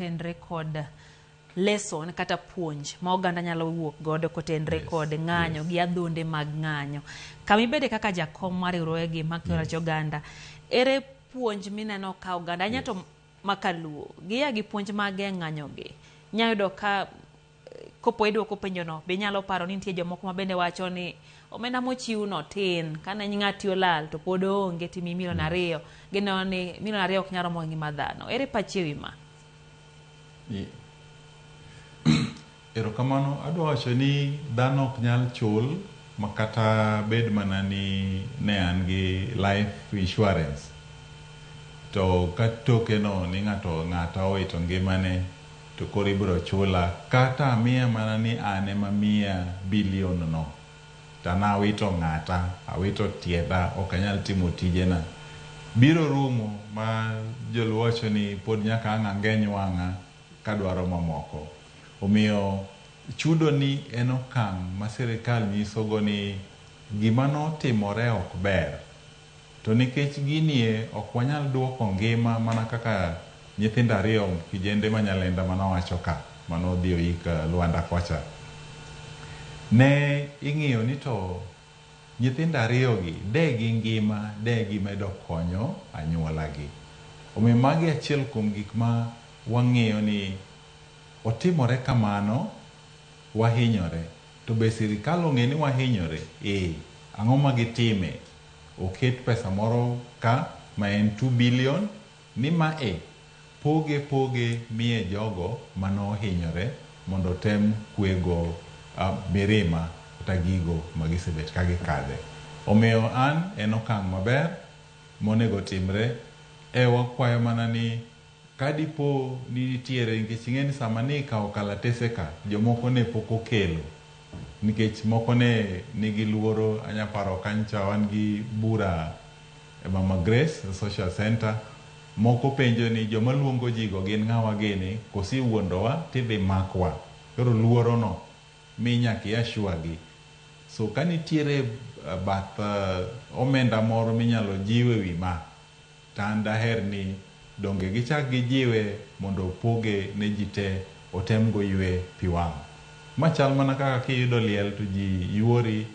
tenre kod lesson kata puonj ma oganda nyalo wuok godo kotenre kod ng'anyo gi adhonde mag ng'anyo. Kami bede kaka jakom mar riwruoge mag rach oganda, ere puonj mineno ka oganda nyato makaluo giya gi puonj mag ng'anyo gi nyayudo ka kopo idwoko penjo no be nyalo paro ni nitie jomoko ma bende wacho ni omenda mochiw no tin kana ng'ati olal to pod onge timi milion 2 gino ni milion 2 ok nyalo romo ngima dhano. Ere pachi wi ma? Erokamano, adwa wacho ni dhano ok nyal chul makata bed mana ni ne an gi life insurance to katoke no ni ng'ata owito ngimane to koro ibiro chula kata miya mana ni ane ma miya bilion no tana awito ng'ata, awito tieda, ok anyal timo tijena, biro rumo ma joluo wacho ni pod nyaka ang'ang'eny wang'a kadwaro mamoko. Omiyo chudo ni en okang' ma sirikal nyisogo ni gima notimore ok ber, to nikech ginie ok wanyal duoko ngima mana kaka nyithindo 2 kijende ma Nyalenda manawacho ka manodhi oika Luanda kocha. Ne ing'iyo ni to nyithindo 2 gi de gi ngima, de gi medo konyo anyuola gi. Omiyo magi achiel kuom gik ma wang'iyo ni otimore kamano, wahinyore. To be sirikal ong'e ni wahinyore? Ang'o ma gitime? Oket pesa moro ka ma en 2 billion ni ma poge miye jogo manohinyore mondo tem kwego mirima kata gigo magisebet ka gikadhe. Omiyo an en okang' maber monego timre. Wakwayo mana ni kadipo ni nitiere, nikech ing'eni sama ni ikawo kalatese ka jomoko ne pok okelo nikech moko ne nigi luoro. Anyaparo kancha wan gi bura e Mama Grace Social Center, moko penjo ni joma luongo jigo gin ng'awa gini, kosi wuondowa tidhi makwa. Koro luoro no mi nyaki ashua gi. So kanitiere bath omenda moro minyalo jiwe wi ma, tan daher ni donge gichak gijiwe mondo opoge ne ji te, otem go ywe piwang'. Machal mana kaka kiyudo liel to ji yuori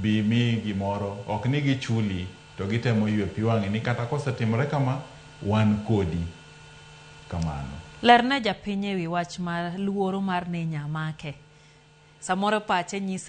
bi mi gimoro, ok ni gichuli to gitemo ywe piwang' ni kata kosetimore kama wan kodi kamano. Lerne japiny ewi wach mar luoro mar ni nyamake. Samoro pache nyise